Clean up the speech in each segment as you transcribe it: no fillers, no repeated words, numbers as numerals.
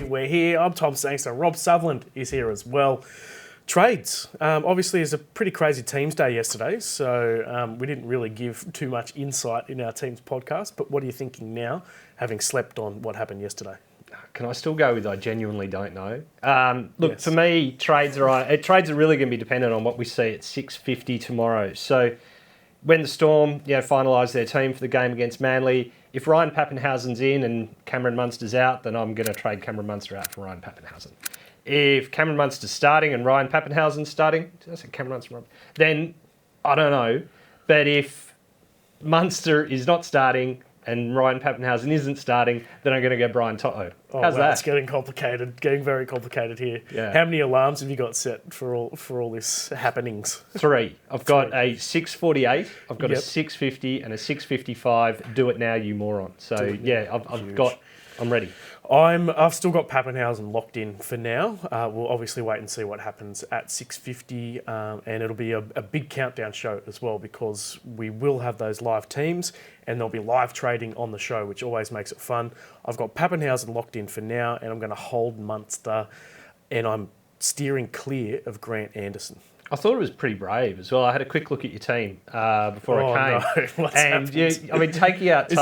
we're here. I'm Tom Sangster. Rob Sutherland is here as well. Trades. Obviously, it's a pretty crazy teams day yesterday, so we didn't really give too much insight in our teams podcast. But what are you thinking now, having slept on what happened yesterday? Can I still go with I genuinely don't know? Look, yes. For me, trades are really going to be dependent on what we see at 6:50 tomorrow. So when the Storm finalise their team for the game against Manly, if Ryan Papenhausen's in and Cameron Munster's out, then I'm going to trade Cameron Munster out for Ryan Papenhausen. If Cameron Munster's starting and Ryan Papenhausen's starting, did I say Cameron Munster? Then I don't know. But if Munster is not starting and Ryan Papenhausen isn't starting, then I'm going to go Brian Toto. How's that? It's getting complicated, getting very complicated here. Yeah. How many alarms have you got set for all this happenings? 3. I've got a 6:48, I've got a 6:50 and a 6:55. Do it now, you moron. So I'm ready. I've still got Papenhausen locked in for now. We'll obviously wait and see what happens at 6:50, and it'll be a big countdown show as well because we will have those live teams and there'll be live trading on the show, which always makes it fun. I've got Papenhausen locked in for now, and I'm going to hold Munster, and I'm steering clear of Grant Anderson. I thought it was pretty brave as well. I had a quick look at your team before I came. No. And taking out Tohu.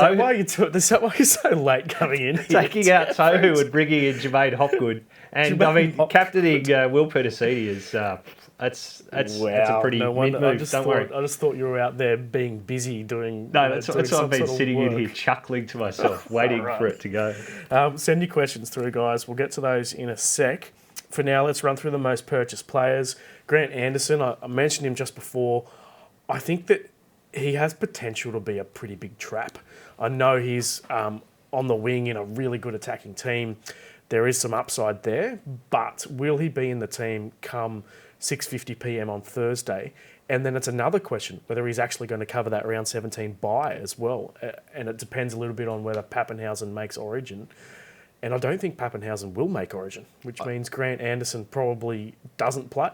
Is that why you're so late coming in? Taking out Tohu and bringing in Jermaine Hopgood. And captaining Will Petercini is that's a pretty mid-move. I just thought you were out there being busy doing. No, that's why I've been sitting in here chuckling to myself, waiting for it to go. Send your questions through, guys. We'll get to those in a sec. For now, let's run through the most purchased players. Grant Anderson, I mentioned him just before. I think that he has potential to be a pretty big trap. I know he's on the wing in a really good attacking team. There is some upside there, but will he be in the team come 6:50 p.m. on Thursday? And then it's another question whether he's actually going to cover that round 17 bye as well. And it depends a little bit on whether Papenhausen makes Origin. And I don't think Papenhausen will make Origin, which means Grant Anderson probably doesn't play.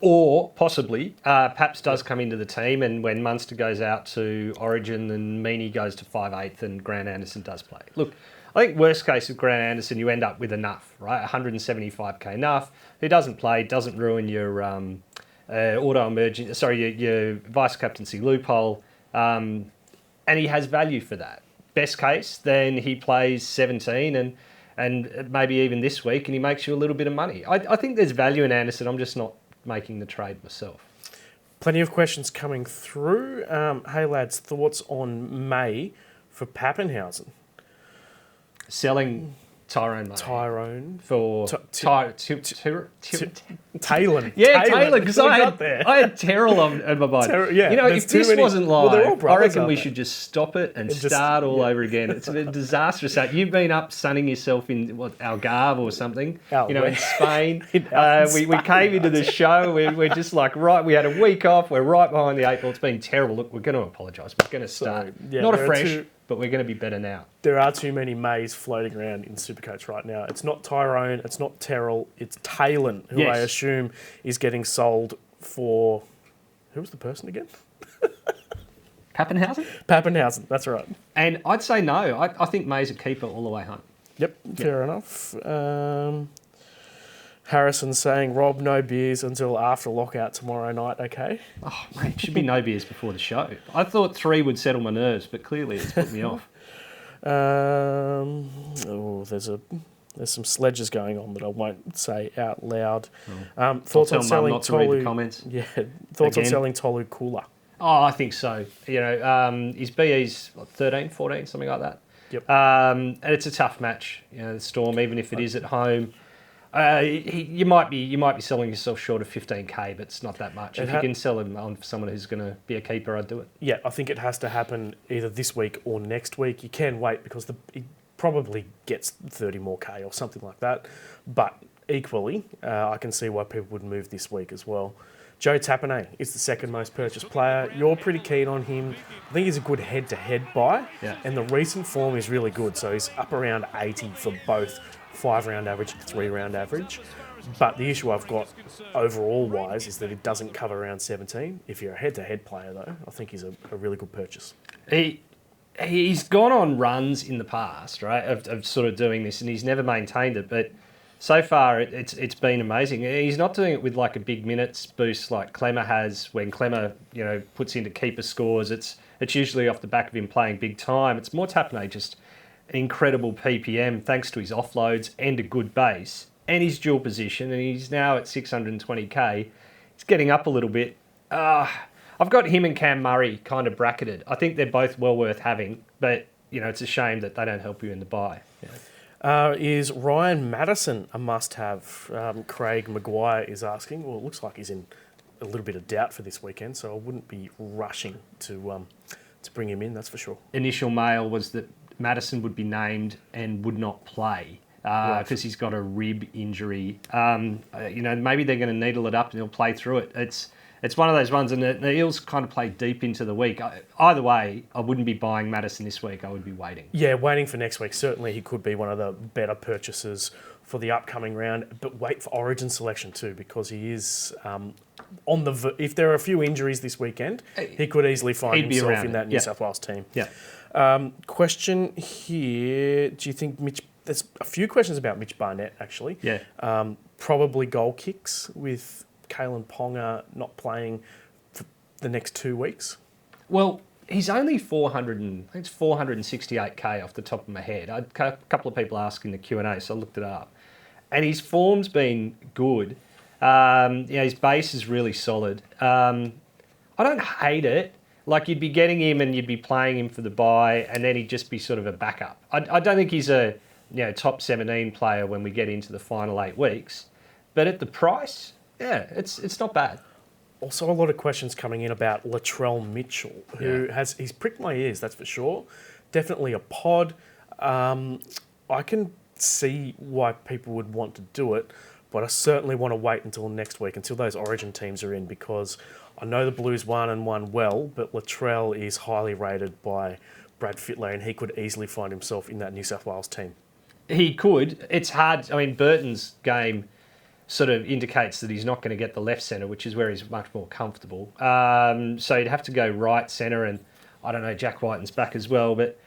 Or possibly, Paps does come into the team, and when Munster goes out to Origin, then Meany goes to 5/8 and Grant Anderson does play. Look, I think worst case with Grant Anderson, you end up with enough, right? 175k enough. Who doesn't play, doesn't ruin your your vice captaincy loophole, and he has value for that. Best case, then he plays 17 and maybe even this week, and he makes you a little bit of money. I think there's value in Anderson. I'm just not making the trade myself. Plenty of questions coming through. Hey lads, thoughts on May for Papenhausen? Selling Tyrone for Talon. Yeah, Talon, because I had Terrell on my mind. If this wasn't live, I reckon we should just stop it and start all over again. It's a disastrous start. You've been up sunning yourself in Algarve or something, in Spain. We came into the show, we're just like, right, we had a week off, we're right behind the 8 ball. It's been terrible. Look, we're going to apologise. We're going to start. Not afresh, but we're going to be better now. There are too many Mays floating around in SuperCoach right now. It's not Tyrone, it's not Terrell, it's Talon, who I assume is getting sold for... Who was the person again? Papenhausen? Papenhausen, that's right. And I'd say no. I think May's a keeper all the way home. Yep, fair enough. Harrison saying, Rob, no beers until after lockout tomorrow night, okay? Oh, mate, should be no beers before the show. I thought 3 would settle my nerves, but clearly it's put me off. There's some sledges going on that I won't say out loud. Thoughts on selling Tolu? Comments. Yeah, thoughts on selling Tolu Cooler? Oh, I think so. His BE's 13, 14, something like that. Yep. And it's a tough match. The Storm, even if it is at home. You might be selling yourself short of 15k, but it's not that much. If you can sell him on for someone who's going to be a keeper, I'd do it. Yeah, I think it has to happen either this week or next week. You can wait because he probably gets 30 more k or something like that. But equally, I can see why people would move this week as well. Joe Tapine is the second most purchased player. You're pretty keen on him. I think he's a good head-to-head buy. Yeah. And the recent form is really good. So he's up around 80 for both 5-round average and 3-round average. But the issue I've got overall-wise is that it doesn't cover round 17. If you're a head-to-head player, though, I think he's a really good purchase. he's gone on runs in the past, right, of sort of doing this, and he's never maintained it. But so far, it's been amazing. He's not doing it with like a big minutes boost like Clemmer has. When Clemmer, puts into keeper scores, it's usually off the back of him playing big time. It's more Tapine just an incredible PPM thanks to his offloads and a good base and his dual position, and he's now at 620k. He's getting up a little bit. I've got him and Cam Murray kind of bracketed. I think they're both well worth having, but it's a shame that they don't help you in the buy. Yeah. Is Ryan Madison a must-have? Craig Maguire is asking. Well, it looks like he's in a little bit of doubt for this weekend, so I wouldn't be rushing to bring him in, that's for sure. Initial mail was that Madison would be named and would not play because he's got a rib injury. Maybe they're going to needle it up and he'll play through it. It's one of those ones, and the Eels kind of play deep into the week. Either way, I wouldn't be buying Madison this week. I would be waiting. Yeah, waiting for next week. Certainly he could be one of the better purchases for the upcoming round, but wait for Origin selection too, because he is if there are a few injuries this weekend, he could easily find himself in that New South Wales team. Yeah. Question here, do you think there's a few questions about Mitch Barnett, actually. Yeah. Probably goal kicks with Kalen Ponga not playing for the next 2 weeks. Well, he's only 468k off the top of my head. I had a couple of people asking the Q&A, so I looked it up. And his form's been good. His base is really solid. I don't hate it. Like, you'd be getting him and you'd be playing him for the buy, and then he'd just be sort of a backup. I don't think he's a top 17 player when we get into the final 8 weeks. But at the price, yeah, it's not bad. Also, a lot of questions coming in about Latrell Mitchell, who he's pricked my ears, that's for sure. Definitely a pod. I can see why people would want to do it, but I certainly want to wait until next week, until those Origin teams are in, because I know the Blues won and won well, but Latrell is highly rated by Brad Fittler, and he could easily find himself in that New South Wales team. He could. It's hard. I mean, Burton's game sort of indicates that he's not going to get the left centre, which is where he's much more comfortable. So he'd have to go right centre, and I don't know, Jack Whiten's back as well, but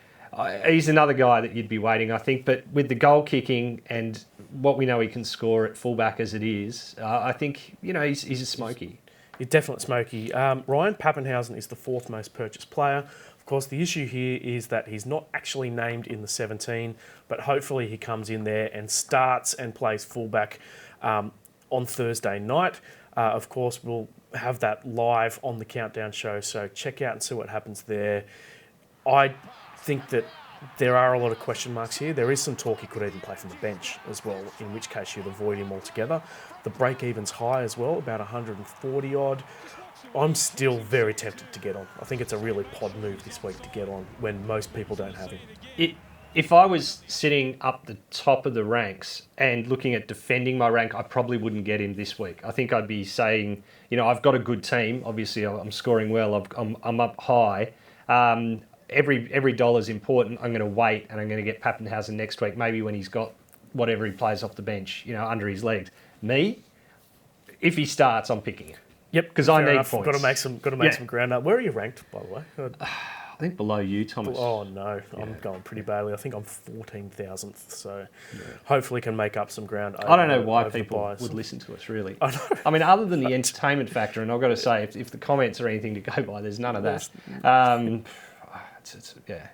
he's another guy that you'd be waiting, I think. But with the goal kicking and what we know he can score at fullback as it is, I think, he's a smoky. He's definitely smoky. Ryan Papenhausen is the 4th most purchased player. Of course, the issue here is that he's not actually named in the 17, but hopefully he comes in there and starts and plays fullback on Thursday night. Of course, we'll have that live on the Countdown show, so check out and see what happens there. I think that there are a lot of question marks here. There is some talk he could even play from the bench as well, in which case you'd avoid him altogether. The break-even's high as well, about 140 odd. I'm still very tempted to get on. I think it's a really pod move this week to get on when most people don't have him. If I was sitting up the top of the ranks and looking at defending my rank, I probably wouldn't get him this week. I think I'd be saying, I've got a good team. Obviously, I'm scoring well. I'm up high. Every dollar's important. I'm going to wait, and I'm going to get Papenhausen next week, maybe when he's got whatever he plays off the bench, under his legs. Me, if he starts, I'm picking him. Yep, because I need points. Got to make some ground up. Where are you ranked, by the way? I think below you, Thomas. Oh no, I'm going pretty badly. I think I'm 14,000th, so hopefully can make up some ground. I don't know why people would listen to us, really. I know. I mean, other than the entertainment factor, and I've got to say, if the comments are anything to go by, there's none of that.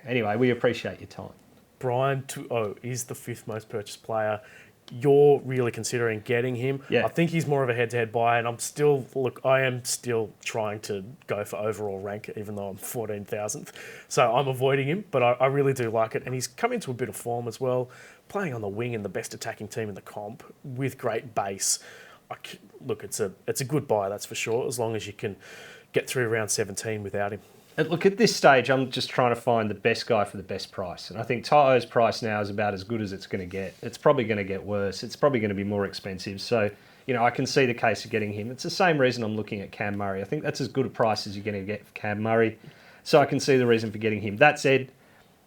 Anyway, we appreciate your time. Brian 2-0 is the 5th most purchased player. You're really considering getting him. Yeah. I think he's more of a head-to-head buy, and I am still trying to go for overall rank, even though I'm 14,000th. So I'm avoiding him, but I really do like it. And he's come into a bit of form as well, playing on the wing in the best attacking team in the comp with great base. It's a good buy, that's for sure, as long as you can get through round 17 without him. Look, at this stage, I'm just trying to find the best guy for the best price. And I think Taio's price now is about as good as it's going to get. It's probably going to get worse. It's probably going to be more expensive. So, I can see the case of getting him. It's the same reason I'm looking at Cam Murray. I think that's as good a price as you're going to get for Cam Murray. So I can see the reason for getting him. That said,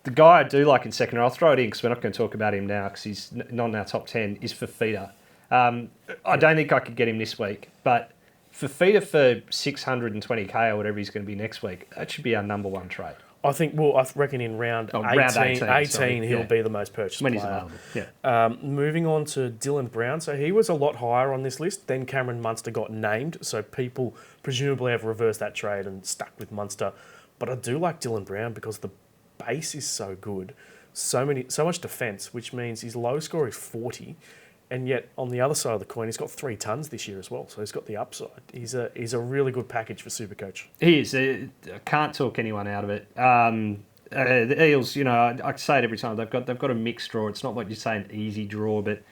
the guy I do like in second, I'll throw it in because we're not going to talk about him now because he's not in our top 10, is Fafita. I don't think I could get him this week, but Fafita for 620k or whatever he's going to be next week, that should be our number one trade. I think, well, I reckon in round 18 he'll be the most purchased when player. he's available. Yeah. Moving on to Dylan Brown. So he was a lot higher on this list. Then Cameron Munster got named. So people presumably have reversed that trade and stuck with Munster. But I do like Dylan Brown because the base is so good. So much defence, which means his low score is 40. And yet, on the other side of the coin, he's got 3 tons this year as well. So he's got the upside. He's a really good package for SuperCoach. He is. I can't talk anyone out of it. The Eels, I say it every time. They've got a mixed draw. It's not what you say an easy draw, but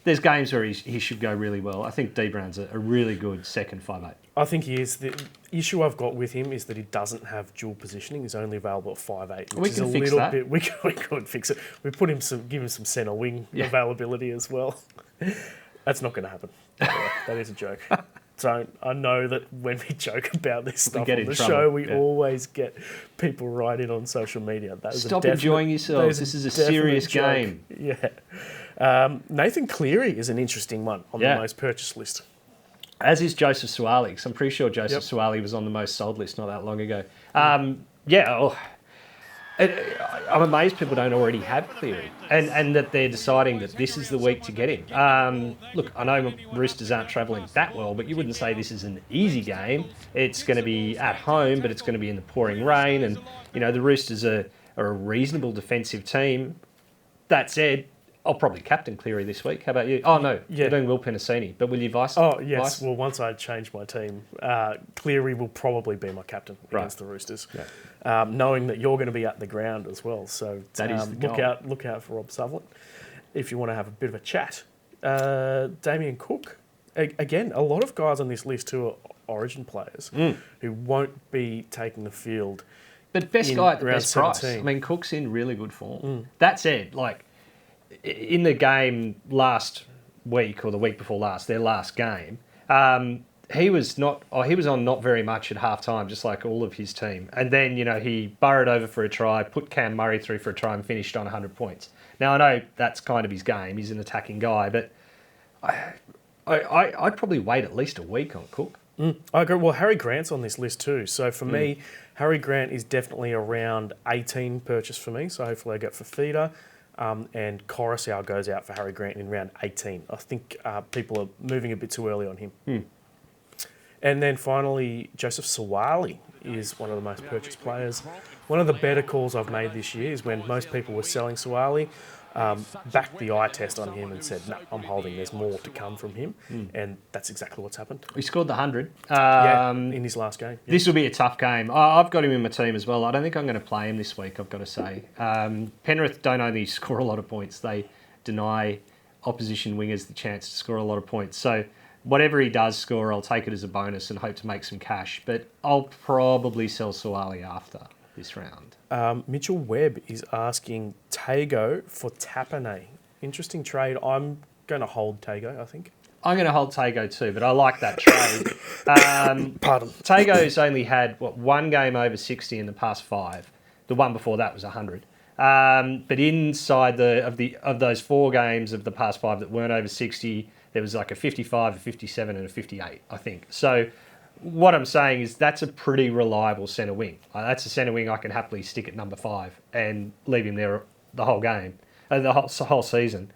there's games where he should go really well. I think D Brown's a really good second 5'8". I think he is. The issue I've got with him is that he doesn't have dual positioning. He's only available at 5'8", which is a little bit. We could fix it. We give him some centre wing availability as well. That's not going to happen. That is a joke. I know that when we joke about this stuff on the show, we always get people right in on social media. Stop enjoying yourselves. This is a serious game. Yeah. Nathan Cleary is an interesting one on the most purchased list. As is Joseph Sawali, because I'm pretty sure Joseph Sawali was on the most sold list not that long ago. I'm amazed people don't already have Cleary and that they're deciding that this is the week to get him. Look, I know Roosters aren't travelling that well, but you wouldn't say this is an easy game. It's going to be at home, but it's going to be in the pouring rain. And, the Roosters are a reasonable defensive team. That said, I'll probably captain Cleary this week. How about you? Oh, no, you're doing Will Penasini, but will you vice? Oh, yes. Vice? Well, once I change my team, Cleary will probably be my captain against the Roosters, knowing that you're going to be at the ground as well. So that is the look out for Rob Sutherland if you want to have a bit of a chat. Damian Cook. Again, a lot of guys on this list who are Origin players who won't be taking the field. But best guy at the best 17. price. I mean, Cook's in really good form. That said, in the game last week or the week before last, their last game, he was on not very much at halftime, just like all of his team. And then, he burrowed over for a try, put Cam Murray through for a try and finished on 100 points. Now, I know that's kind of his game. He's an attacking guy, but I'd probably wait at least a week on Cook. I agree. Well, Harry Grant's on this list too. So for me, Harry Grant is definitely around 18 purchase for me. So hopefully I get Fafita. And Coruscant goes out for Harry Grant in round 18. I think people are moving a bit too early on him. And then finally, Joseph Sawali is one of the most purchased players. One of the better calls I've made this year is when most people were selling Sawali, backed the eye test on him and said, no, I'm holding, there's more to come from him. And that's exactly what's happened. He scored the 100. In his last game. This will be a tough game. I've got him in my team as well. I don't think I'm going to play him this week, I've got to say. Penrith don't only score a lot of points, they deny opposition wingers the chance to score a lot of points. So whatever he does score, I'll take it as a bonus and hope to make some cash. But I'll probably sell Sawali after this round. Mitchell Webb is asking Tago for Tapane. Interesting trade. I'm going to hold Tago, I think. I'm going to hold Tago too, but I like that trade. Pardon. Tago's only had, one game over 60 in the past 5. The one before that was 100. But inside of those 4 games of the past 5 that weren't over 60, there was like a 55, a 57 and a 58, I think. So what I'm saying is that's a pretty reliable centre wing. That's a centre wing I can happily stick at number 5 and leave him there the whole game, the whole season.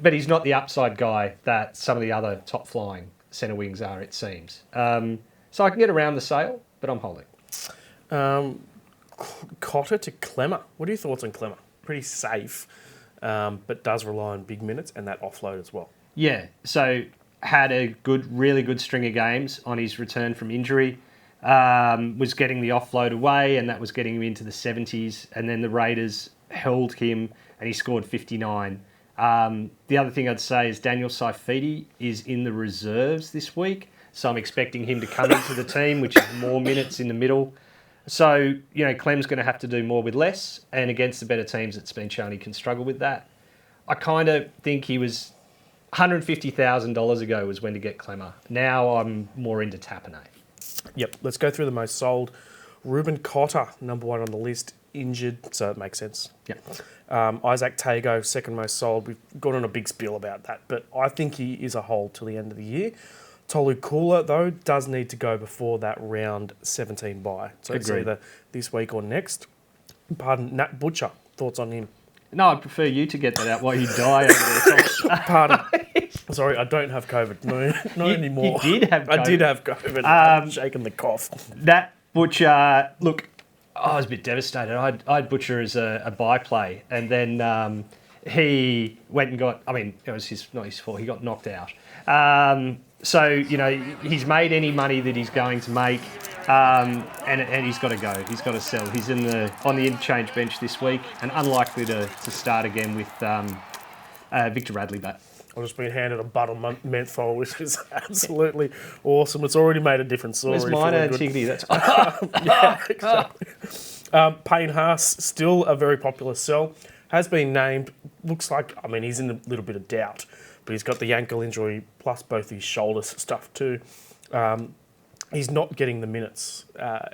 But he's not the upside guy that some of the other top-flying centre wings are, it seems. So I can get around the sale, but I'm holding. Cotter to Clemmer. What are your thoughts on Clemmer? Pretty safe, but does rely on big minutes and that offload as well. Yeah, so had a really good string of games on his return from injury. Was getting the offload away, and that was getting him into the 70s. And then the Raiders held him, and he scored 59. The other thing I'd say is Daniel Saifidi is in the reserves this week, so I'm expecting him to come into the team, which is more minutes in the middle. So, Clem's going to have to do more with less, and against the better teams, it's been shown he can struggle with that. I kind of think he was $150,000 ago was when to get Clemmer. Now I'm more into Tapane. Yep, let's go through the most sold. Ruben Cotter, number 1 on the list, injured, so it makes sense. Yeah. Isaac Tago, second most sold. We've gone on a big spiel about that, but I think he is a hold till the end of the year. Tolu Kula, though, does need to go before that round 17 bye. So it's either this week or next. Pardon, Nat Butcher. Thoughts on him? No, I prefer you to get that out while you die over there, Tom. Pardon. Sorry, I don't have COVID. No, not anymore. You did have COVID. I did have COVID. I'm shaking the cough. That Butcher, look, I was a bit devastated. I had Butcher as a byplay, and then he went and got, I mean, it was not his fault, he got knocked out. So, you know, he's made any money that he's going to make, and he's got to go. He's got to sell. He's on the interchange bench this week, and unlikely to start again with Victor Radley back. I've just been handed a bottle menthol, which is absolutely awesome. It's already made a difference. Where's mine, Antigone? That's yeah, exactly. Papenhausen, still a very popular sell, has been named. Looks like, I mean, he's in a little bit of doubt, but he's got the ankle injury plus both his shoulders stuff too. He's not getting the minutes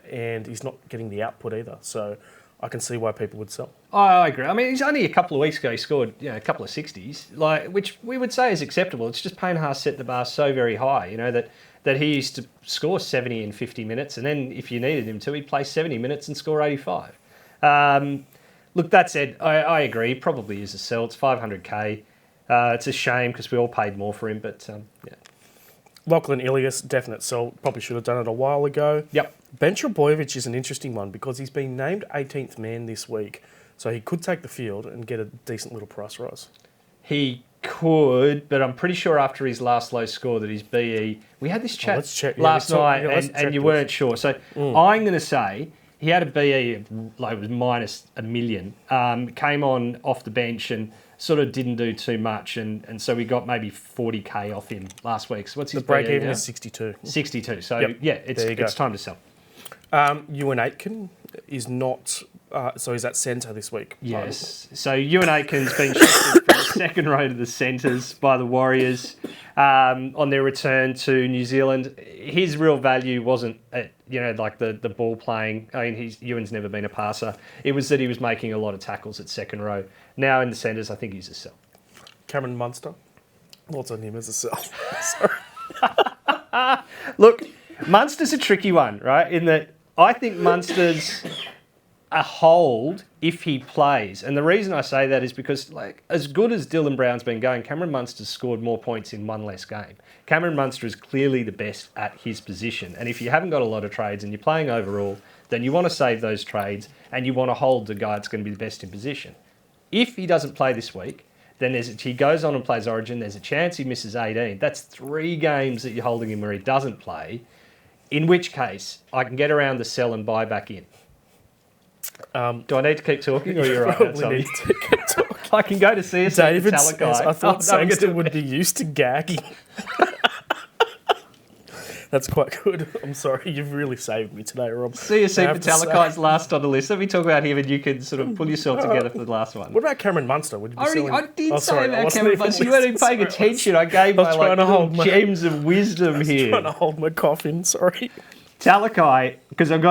and he's not getting the output either. So I can see why people would sell. I agree. I mean, he's only a couple of weeks ago he scored a couple of 60s, which we would say is acceptable. It's just Papenhausen set the bar so very high, that he used to score 70 in 50 minutes, and then if you needed him to, he'd play 70 minutes and score 85. Look, that said, I agree. He probably is a sell. It's 500k. It's a shame because we all paid more for him, but yeah. Lachlan Ilias, definite sell. Probably should have done it a while ago. Yep. Bencher Boyevich is an interesting one because he's been named 18th man this week, so he could take the field and get a decent little price rise. He could, but I'm pretty sure after his last low score that his BE... We had this chat last night and you weren't sure. So I'm going to say he had a BE of it was minus $1 million, came on off the bench and sort of didn't do too much, and so we got maybe 40k off him last week. So what's his break BE even now? is 62. 62. So yep. yeah, it's time to sell. Ewan Aitken is not... so he's at centre this week. Yes. So Ewan Aitken's been shifted from the second row to the centres by the Warriors on their return to New Zealand. His real value wasn't, like the ball playing. I mean, Ewan's never been a passer. It was that he was making a lot of tackles at second row. Now in the centres, I think he's a sell. Cameron Munster. What's on him as a sell? Sorry. Look, Munster's a tricky one, right? In that I think Munster's a hold if he plays. And the reason I say that is because, as good as Dylan Brown's been going, Cameron Munster's scored more points in one less game. Cameron Munster is clearly the best at his position. And if you haven't got a lot of trades and you're playing overall, then you want to save those trades and you want to hold the guy that's going to be the best in position. If he doesn't play this week, then he goes on and plays Origin. There's a chance he misses 18. That's 3 games that you're holding him where he doesn't play, in which case I can get around the sell and buy back in. Do I need to keep talking or you're right? Probably need to keep talking. I can go to see a David Talakai. says, I thought Sangster would be used to gagging. That's quite good. I'm sorry, you've really saved me today, Rob. CSC for Talakai's last on the list. Let me talk about him and you can sort of pull yourself together for the last one. What about Cameron Munster? Would you be selling? I did say about Cameron Munster. You weren't even paying attention. I gave my gems of wisdom here. I was trying to hold my cough in, sorry. Talakai, because I'm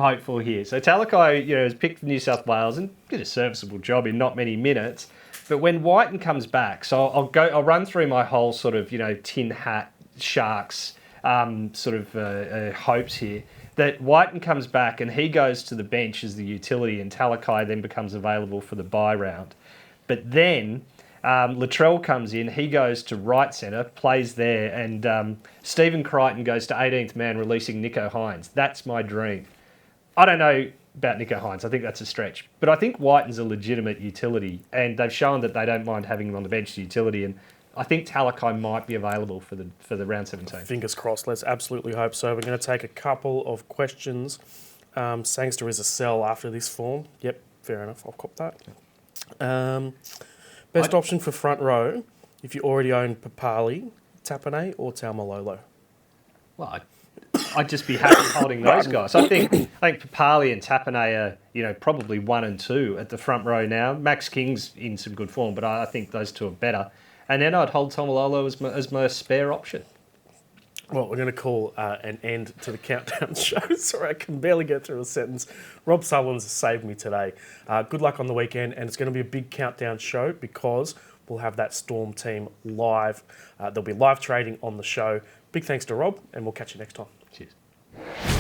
hopeful here. So Talakai, has picked for New South Wales and did a serviceable job in not many minutes. But when Whiten comes back, so I'll run through my whole sort of, tin hat, Sharks hopes here, that Whiten comes back and he goes to the bench as the utility and Talakai then becomes available for the bye round. But then Latrell comes in, he goes to right centre, plays there, and Stephen Crichton goes to 18th man, releasing Nicho Hynes. That's my dream. I don't know about Nicho Hynes. I think that's a stretch. But I think Whiten's a legitimate utility, and they've shown that they don't mind having him on the bench as utility, and I think Talakai might be available for the round 17. Fingers crossed. Let's absolutely hope so. We're going to take a couple of questions. Sangster is a sell after this form. Yep, fair enough. I'll cop that. Best option for front row, if you already own Papali, Tapane or Taumalolo? Well, I'd just be happy holding those guys. I think Papali and Tapane are, probably 1 and 2 at the front row now. Max King's in some good form, but I think those two are better. And then I'd hold Taumalolo as my spare option. Well, we're going to call an end to the countdown show. Sorry, I can barely get through a sentence. Rob Sutherland's saved me today. Good luck on the weekend, and it's going to be a big countdown show because we'll have that Storm team live. There'll be live trading on the show. Big thanks to Rob, and we'll catch you next time. Cheers.